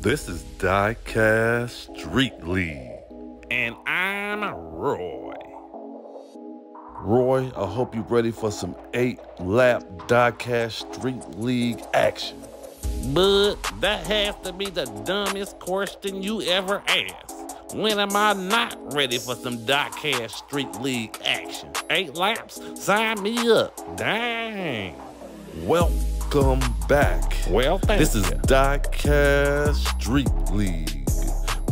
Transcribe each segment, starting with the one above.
This is DieCast Street League. And I'm Roy. Roy, I hope you're ready for some 8-lap DieCast Street League action. But that has to be the dumbest question you ever asked. When am I not ready for some DieCast Street League action? 8 laps? Sign me up. Dang. Welcome back. Well, this is DieCast Street League.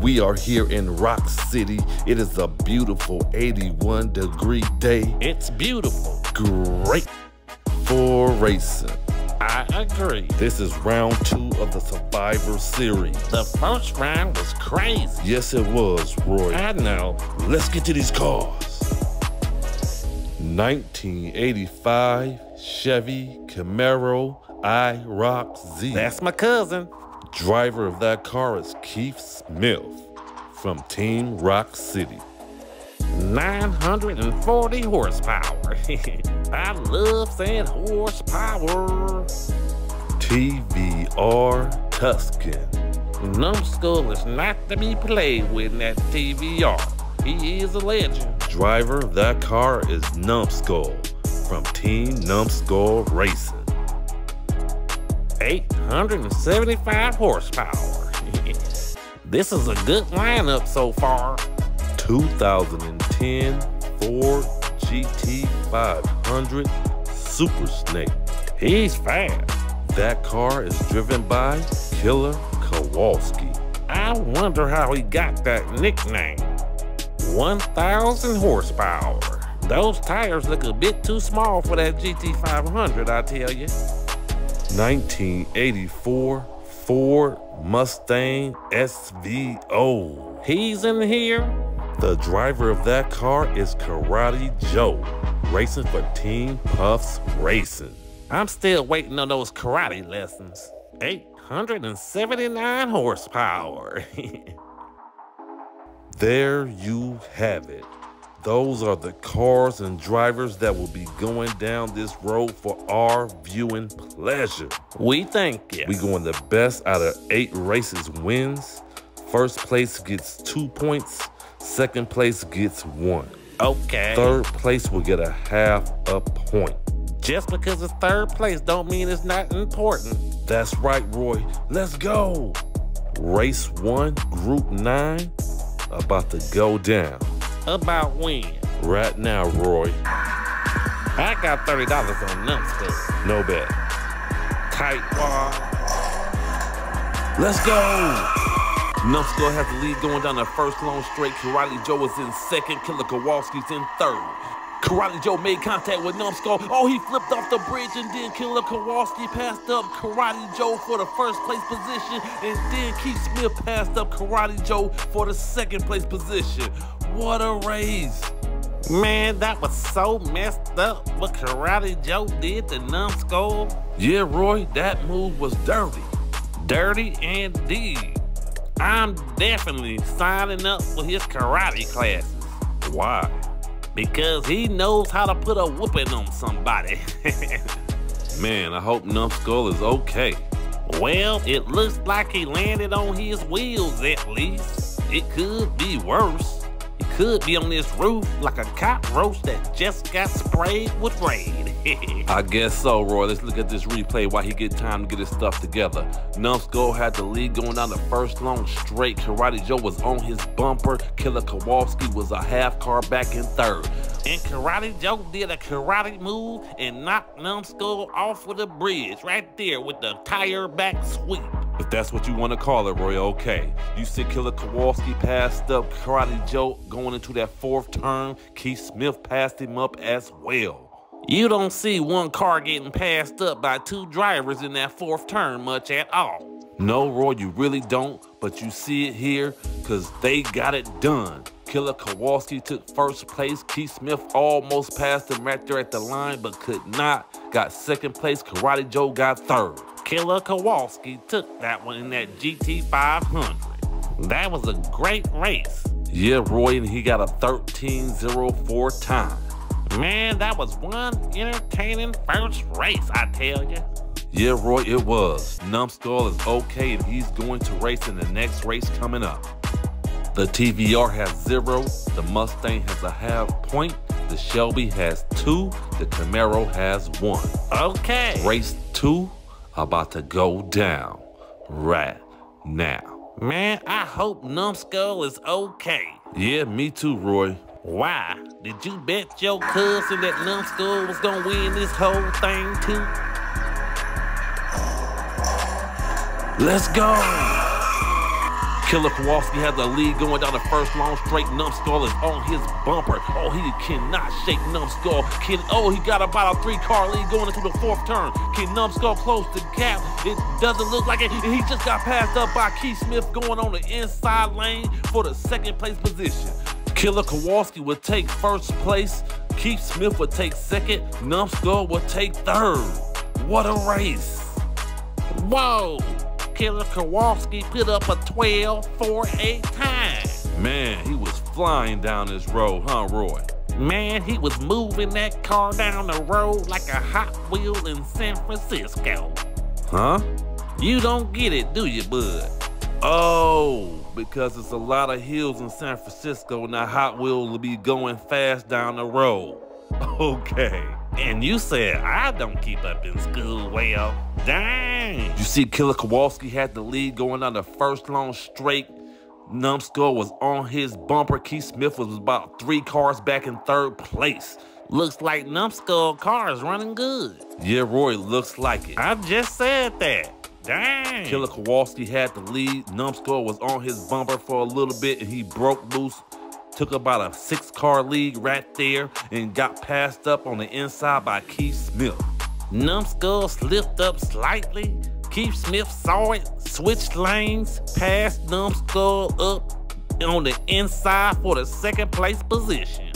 We are here in Rock City. It is a beautiful 81-degree day. It's beautiful. Great for racing. I agree. This is round 2 of the Survivor Series. The first round was crazy. Yes, it was, Roy. I know. Let's get to these cars. 1985 Chevy CAMARO I-ROC Z. That's my cousin. Driver of that car is Keith Smith from Team Rock City. 940 horsepower. I love saying horsepower. TVR TUSCAN. NUMBSKULL is not to be played with in that TVR. He is a legend. Driver of that car is NUMBSKULL from Team NUMBSKULL Racing. 875 horsepower. This is a good lineup so far. 2010 Ford GT500 Super Snake. He's fast. That car is driven by Killer Kowalski. I wonder how he got that nickname. 1,000 horsepower. Those tires look a bit too small for that GT500, I tell you. 1984 Ford Mustang SVO. He's in here. The driver of that car is Karate Joe, racing for Team Puffs Racing. I'm still waiting on those karate lessons. 879 horsepower. There you have it. Those are the cars and drivers that will be going down this road for our viewing pleasure. We think, yes. We going the best out of 8 races wins. First place gets 2 points. Second place gets 1. Okay. Third place will get a half a point. Just because it's third place don't mean it's not important. That's right, Roy. Let's go. Race 1, Group 9, about to go down. About when? Right now, Roy. I got $30 on NUMBSKULL. No bet. Tight wall. Let's go. NUMBSKULL has the lead going down the first long straight. Karate Joe is in second. Killer Kowalski's in third. Karate Joe made contact with NUMBSKULL. Oh, he flipped off the bridge, and then Killer Kowalski passed up Karate Joe for the first place position, and then Keith Smith passed up Karate Joe for the second place position. What a race. Man, that was so messed up what Karate Joe did to NUMBSKULL. Yeah, Roy, that move was dirty. Dirty indeed. I'm definitely signing up for his karate classes. Why? Because he knows how to put a whooping on somebody. Man, I hope NUMBSKULL is okay. Well, it looks like he landed on his wheels at least. It could be worse. He could be on this roof like a cockroach that just got sprayed with rain. I guess so, Roy. Let's look at this replay while he get time to get his stuff together. NUMBSKULL had the lead going down the first long straight. Karate Joe was on his bumper. Killer Kowalski was a half car back in third. And Karate Joe did a karate move and knocked NUMBSKULL off with a bridge right there with the tire back sweep. If that's what you want to call it, Roy, okay. You see Killer Kowalski passed up Karate Joe going into that fourth turn. Keith Smith passed him up as well. You don't see one car getting passed up by 2 drivers in that fourth turn much at all. No, Roy, you really don't, but you see it here because they got it done. Killer Kowalski took first place. Keith Smith almost passed him right there at the line, but could not. Got second place. Karate Joe got third. Killer Kowalski took that one in that GT500. That was a great race. Yeah, Roy, and he got a 13:04 time. Man, that was one entertaining first race, I tell you. Yeah, Roy, it was. Numbskull is okay and he's going to race in the next race coming up. The TVR has 0, the Mustang has a ½ point, the Shelby has 2, the Camaro has 1. Okay. Race 2 about to go down right now. Man, I hope Numbskull is okay. Yeah, me too, Roy. Why? Did you bet your cousin that Numbskull was gonna win this whole thing too? Let's go! Killer Kowalski has the lead going down the first long straight. Numbskull is on his bumper. Oh, he cannot shake Numbskull. He got about a 3-car lead going into the 4th turn. Can Numbskull close the gap? It doesn't look like it. He just got passed up by Keith Smith going on the inside lane for the 2nd place position. Killer Kowalski would take 1st place. Keith Smith would take 2nd. Numbskull would take 3rd. What a race. Whoa. Killer Kowalski put up a 12.48 time. Man, he was flying down this road, huh, Roy? Man, he was moving that car down the road like a Hot Wheel in San Francisco. Huh? You don't get it, do you, bud? Oh, because it's a lot of hills in San Francisco and that Hot Wheel will be going fast down the road. Okay. And you said I don't keep up in school well. Dang. You see, Killer Kowalski had the lead going down the first long straight. Numbskull was on his bumper. Keith Smith was about 3 cars back in 3rd place. Looks like Numbskull car is running good. Yeah, Roy, looks like it. I just said that. Dang. Killer Kowalski had the lead. Numbskull was on his bumper for a little bit and he broke loose. Took about a 6-car lead right there and got passed up on the inside by Keith Smith. Numbskull slipped up slightly. Keith Smith saw it, switched lanes, passed Numbskull up on the inside for the 2nd place position.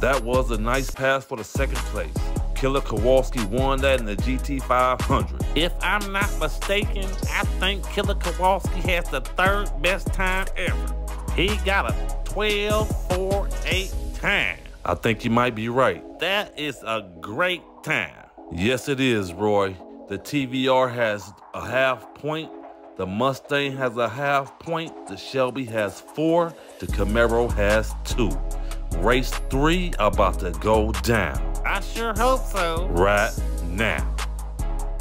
That was a nice pass for the 2nd place. Killer Kowalski won that in the GT 500. If I'm not mistaken, I think Killer Kowalski has the 3rd best time ever. He got a 12.48 time. I think you might be right. That is a great time. Yes, it is, Roy. The TVR has a ½ point. The Mustang has a ½ point. The Shelby has 4. The Camaro has 2. Race 3 about to go down. I sure hope so. Right now.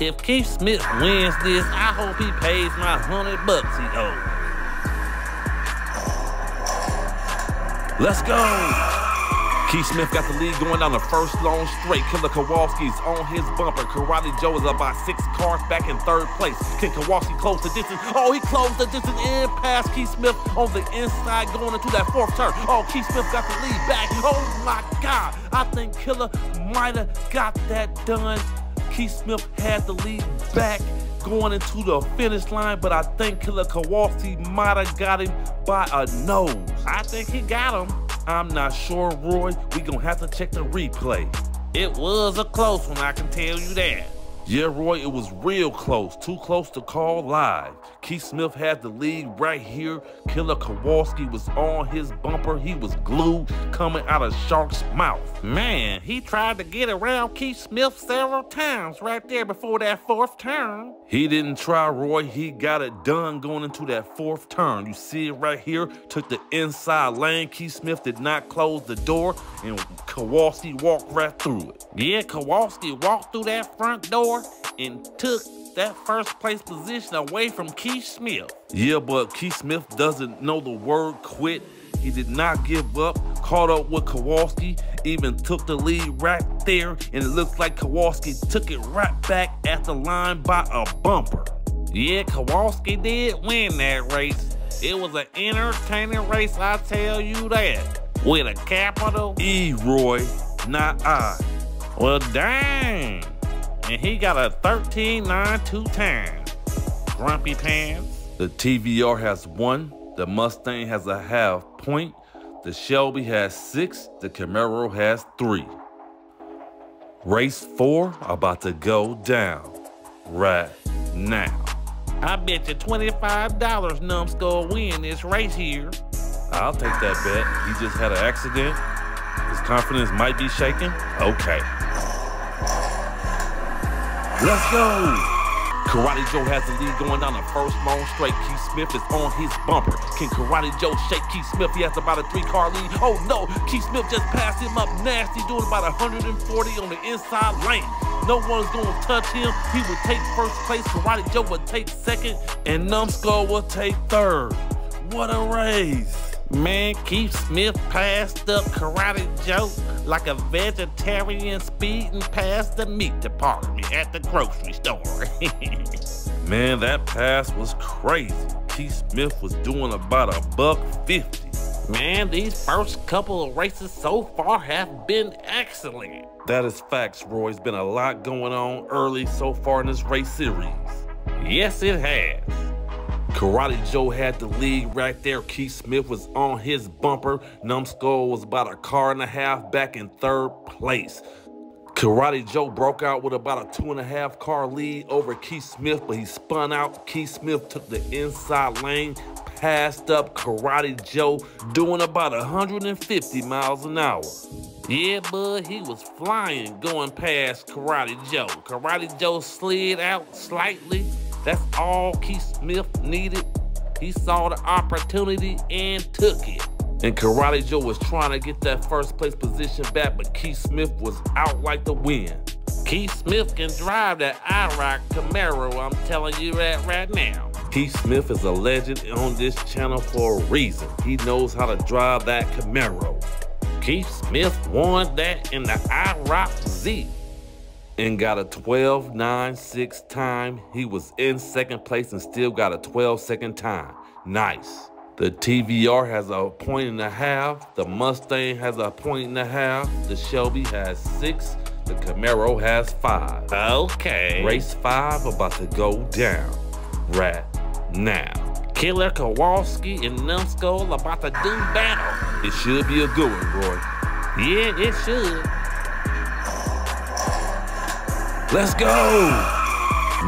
If Keith Smith wins this, I hope he pays my $100 he owes. Let's go! Keith Smith got the lead going down the first long straight. Killer Kowalski's on his bumper. Karate Joe is about 6 cars back in 3rd place. Can Kowalski close the distance? Oh, he closed the distance and passed Keith Smith on the inside going into that 4th turn. Oh, Keith Smith got the lead back. Oh my God. I think Killer might have got that done. Keith Smith had the lead back going into the finish line, but I think Killer Kowalski might have got him by a nose. I think he got him. I'm not sure, Roy. We gonna have to check the replay. It was a close one, I can tell you that. Yeah, Roy, it was real close. Too close to call live. Keith Smith had the lead right here. Killer Kowalski was on his bumper. He was glued coming out of Shark's mouth. Man, he tried to get around Keith Smith several times right there before that 4th turn. He didn't try, Roy. He got it done going into that 4th turn. You see it right here. Took the inside lane. Keith Smith did not close the door, and Kowalski walked right through it. Yeah, Kowalski walked through that front door and took that 1st place position away from Keith Smith. Yeah, but Keith Smith doesn't know the word quit. He did not give up, caught up with Kowalski, even took the lead right there, and it looks like Kowalski took it right back at the line by a bumper. Yeah, Kowalski did win that race. It was an entertaining race, I tell you that. With a capital E, Roy, not I. Well, dang. And he got a 13.92 time. Grumpy pants. The TVR has 1. The Mustang has a ½ point. The Shelby has 6. The Camaro has 3. Race 4 about to go down right now. I bet you $25 Numbskull win this race here. I'll take that bet. He just had an accident. His confidence might be shaken. Okay. Let's go. Karate Joe has the lead going down the first long straight. Keith Smith is on his bumper. Can Karate Joe shake Keith Smith? He has about a 3-car lead. Oh no, Keith Smith just passed him up nasty, doing about 140 on the inside lane. No one's gonna touch him. He would take first place, Karate Joe would take second, and Numbskull would take third. What a race. Man, Keith Smith passed up Karate Joe like a vegetarian speeding past the meat department at the grocery store. Man, that pass was crazy. Keith Smith was doing about $150. Man, these first couple of races so far have been excellent. That is facts, Roy. It's been a lot going on early so far in this race series. Yes, it has. Karate Joe had the lead right there. Keith Smith was on his bumper. Numbskull was about 1.5 cars back in third place. Karate Joe broke out with about a 2.5 car lead over Keith Smith, but he spun out. Keith Smith took the inside lane, passed up Karate Joe, doing about 150 miles an hour. Yeah, bud, he was flying going past Karate Joe. Karate Joe slid out slightly. That's all Keith Smith needed. He saw the opportunity and took it. And Karate Joe was trying to get that first place position back, but Keith Smith was out like the wind. Keith Smith can drive that I-ROC CAMARO, I'm telling you that right now. Keith Smith is a legend on this channel for a reason. He knows how to drive that CAMARO. Keith Smith won that in the I-ROC Z. And got a 12.96 time. He was in second place and still got a 12-second time. Nice. The TVR has a 1.5. The Mustang has a 1.5. The Shelby has 6. The CAMARO has 5. Okay. Race 5 about to go down right now. Killer Kowalski and Numbskull about to do battle. It should be a good one, Roy. Yeah, it should. Let's go!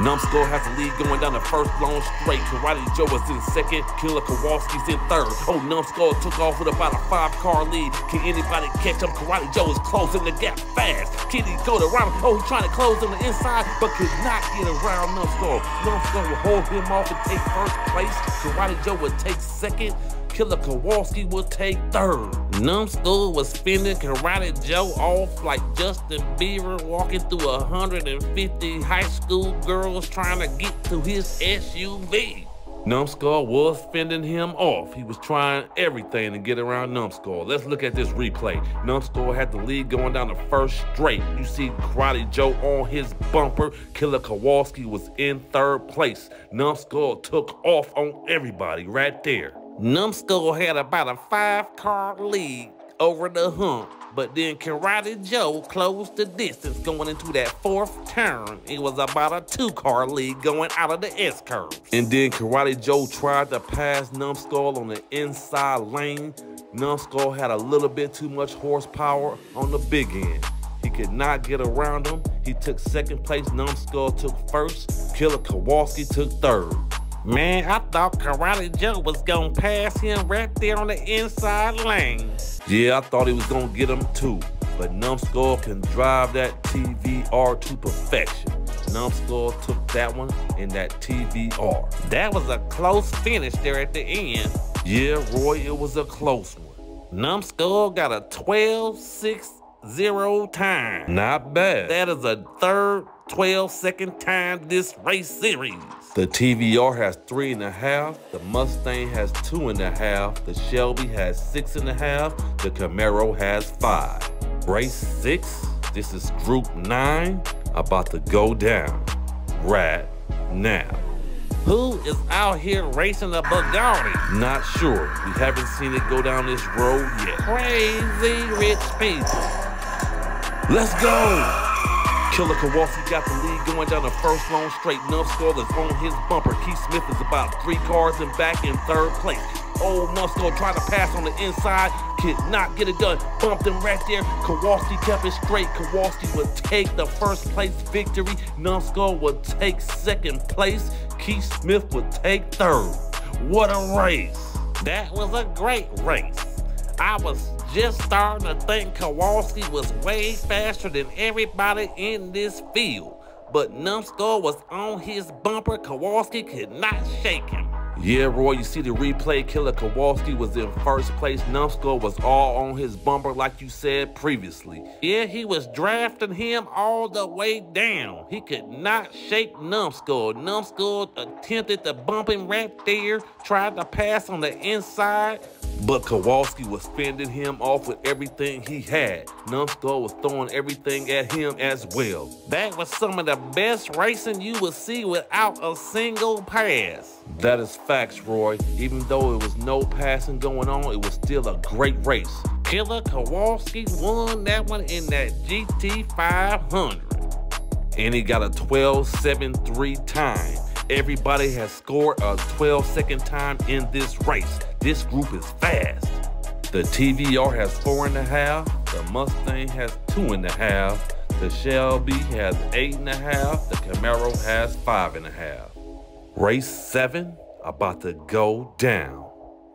Numbskull has the lead going down the first long straight. Karate Joe is in second. Killer Kowalski's in third. Oh, Numbskull took off with about a 5-car lead. Can anybody catch up? Karate Joe is closing the gap fast. Can he go to around? Oh, he's trying to close on the inside, but could not get around Numbskull. Numbskull will hold him off and take first place. Karate Joe would take second. Killer Kowalski would take third. Numbskull was fending Karate Joe off like Justin Bieber walking through 150 high school girls trying to get to his SUV. Numbskull was fending him off. He was trying everything to get around Numbskull. Let's look at this replay. Numbskull had the lead going down the first straight. You see Karate Joe on his bumper. Killer Kowalski was in third place. Numbskull took off on everybody right there. Numbskull had about a 5-car lead over the hump, but then Karate Joe closed the distance going into that fourth turn. It was about a 2-car lead going out of the S-curve. And then Karate Joe tried to pass Numbskull on the inside lane. Numbskull had a little bit too much horsepower on the big end. He could not get around him. He took second place. Numbskull took first. Killer Kowalski took third. Man, I thought Karate Joe was gonna pass him right there on the inside lane. Yeah, I thought he was gonna get him too. But Numbskull can drive that TVR to perfection. Numbskull took that one in that TVR. That was a close finish there at the end. Yeah, Roy, it was a close one. Numbskull got a 12.60 time. Not bad. That is a third 12-second time this race series. The TVR has 3.5, the Mustang has 2.5, the Shelby has 6.5, the CAMARO has 5. Race 6, this is Group 9, about to go down right now. Who is out here racing a Bugatti? Not sure. We haven't seen it go down this road yet. Crazy rich people. Let's go! Killer Kowalski got the lead going down the first long straight. Numbskull is on his bumper. Keith Smith is about 3 cars and back in third place. Oh, Numbskull tried to pass on the inside, could not get it done. Bumped him right there. Kowalski kept it straight. Kowalski would take the first place victory. Numbskull would take second place. Keith Smith would take third. What a race. That was a great race. I was just starting to think Kowalski was way faster than everybody in this field. but Numbskull was on his bumper. Kowalski could not shake him. Yeah, Roy, you see the replay, Killer Kowalski was in first place. Numbskull was all on his bumper like you said previously. Yeah, he was drafting him all the way down. He could not shake Numbskull. Numbskull attempted to bump him right there, tried to pass on the inside, but Kowalski was fending him off with everything he had. Numbskull was throwing everything at him as well. That was some of the best racing you would see without a single pass. That is facts, Roy. Even though it was no passing going on, it was still a great race. Killer Kowalski won that one in that GT 500. And he got a 12.73 time. Everybody has scored a 12-second time in this race. This group is fast. The TVR has 4.5. The Mustang has 2.5. The Shelby has 8.5. The Camaro has 5.5. Race 7 about to go down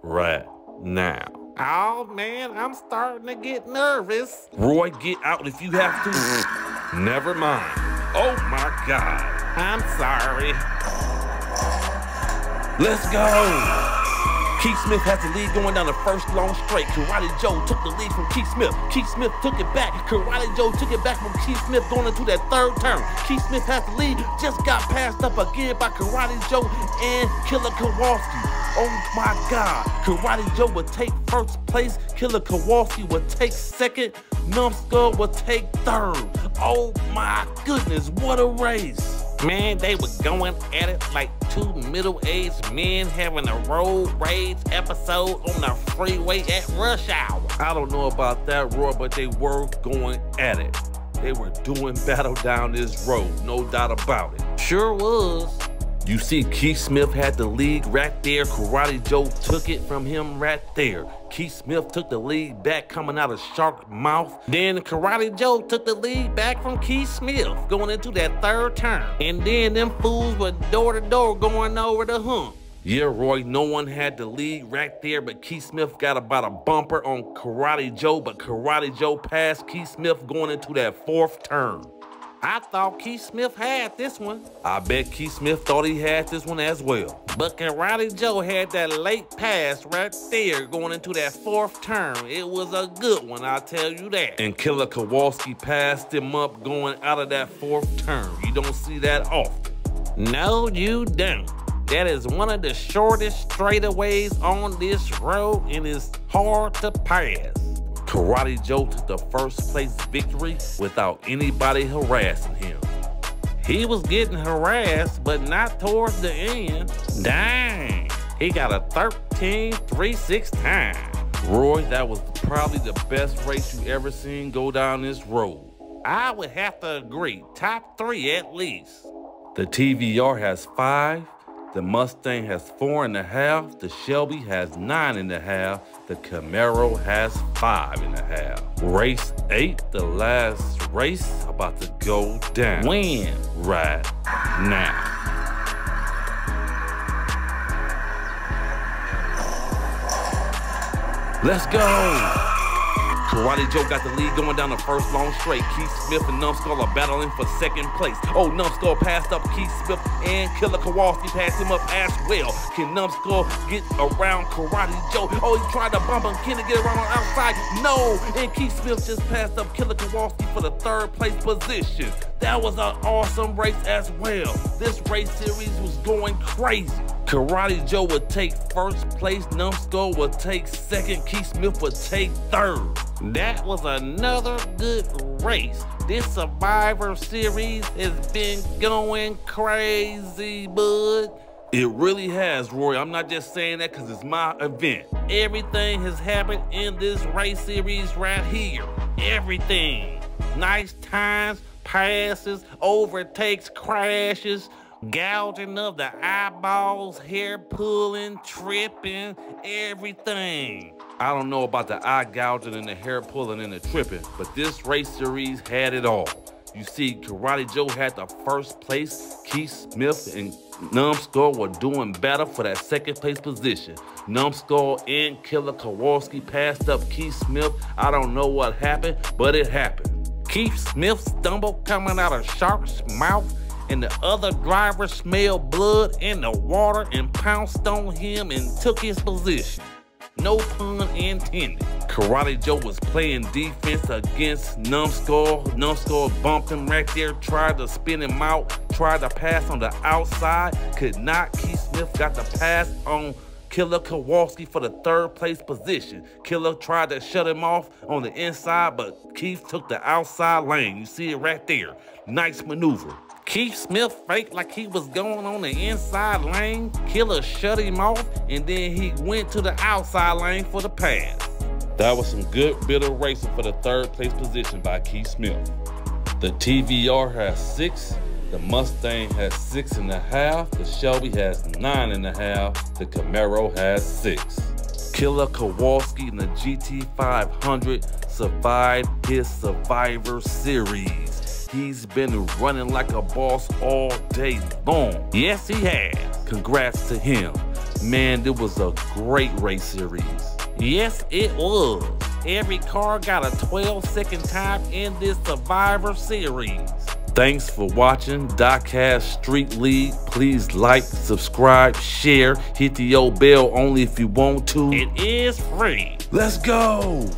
right now. Oh man, I'm starting to get nervous. Roy, get out if you have to. Never mind. Oh my God. I'm sorry. Let's go. Keith Smith has the lead going down the first long straight. Karate Joe took the lead from Keith Smith. Keith Smith took it back. Karate Joe took it back from Keith Smith going into that third turn. Keith Smith has the lead. Just got passed up again by Karate Joe and Killer Kowalski. Oh my God. Karate Joe would take first place. Killer Kowalski would take second. Numbskull would take third. Oh my goodness, what a race. Man, they were going at it like two middle-aged men having a road rage episode on the freeway at rush hour. I don't know about that, Roy, but they were going at it. They were doing battle down this road, no doubt about it. Sure was. You see, Keith Smith had the lead right there. Karate Joe took it from him right there. Keith Smith took the lead back coming out of Shark Mouth. Then Karate Joe took the lead back from Keith Smith going into that third turn. And then them fools were door to door going over the hump. Yeah, Roy, no one had the lead right there, but Keith Smith got about a bumper on Karate Joe, but Karate Joe passed Keith Smith going into that fourth turn. I thought Keith Smith had this one. I bet Keith Smith thought he had this one as well. But Karate Joe had that late pass right there going into that fourth turn. It was a good one, I'll tell you that. And Killer Kowalski passed him up going out of that fourth turn. You don't see that often. No, you don't. That is one of the shortest straightaways on this road and it's hard to pass. Karate Joe took the first place victory without anybody harassing him. He was getting harassed, but not towards the end. Dang, he got a 13.36 time. Roy, that was probably the best race you ever seen go down this road. I would have to agree, top 3 at least. The TVR has 5. The Mustang has 4.5. The Shelby has 9.5. The Camaro has 5.5. Race 8, the last race, about to go down. When? Right now. Let's go. Karate Joe got the lead going down the first long straight. Keith Smith and Numbskull are battling for second place. Oh, Numbskull passed up Keith Smith and Killer Kowalski passed him up as well. Can Numbskull get around Karate Joe? Oh, he tried to bump him. Can he get around on the outside? No. And Keith Smith just passed up Killer Kowalski for the third place position. That was an awesome race as well. This race series was going crazy. Karate Joe would take first place. Numbskull would take second. Keith Smith would take third. That was another good race. This Survivor Series has been going crazy, bud. It really has, Roy. I'm not just saying that because it's my event. Everything has happened in this race series right here. Everything. Nice times, passes, overtakes, crashes, gouging of the eyeballs, hair pulling, tripping, everything. I don't know about the eye gouging and the hair pulling and the tripping, but this race series had it all. You see, Karate Joe had the first place. Keith Smith and Numbskull were doing better for that second place position. Numbskull and Killer Kowalski passed up Keith Smith. I don't know what happened, but it happened. Keith Smith stumbled coming out of Shark's Mouth. and the other driver smelled blood in the water and pounced on him and took his position. No pun intended. Karate Joe was playing defense against Numbskull. Numbskull bumped him right there, tried to spin him out, tried to pass on the outside, could not. Keith Smith got the pass on Killer Kowalski for the third place position. Killer tried to shut him off on the inside, but Keith took the outside lane. You see it right there. Nice maneuver. Keith Smith faked like he was going on the inside lane. Killer shut him off, and then he went to the outside lane for the pass. That was some good bit of racing for the third place position by Keith Smith. The TVR has 6. The Mustang has 6.5. The Shelby has 9.5. The Camaro has 6. Killer Kowalski in the GT500 survived his Survivor Series. He's been running like a boss all day long. Yes, he has. Congrats to him. Man, it was a great race series. Yes, it was. Every car got a 12-second time in this Survivor Series. Thanks for watching DieCast Street League. Please like, subscribe, share, hit the old bell only if you want to. It is free. Let's go.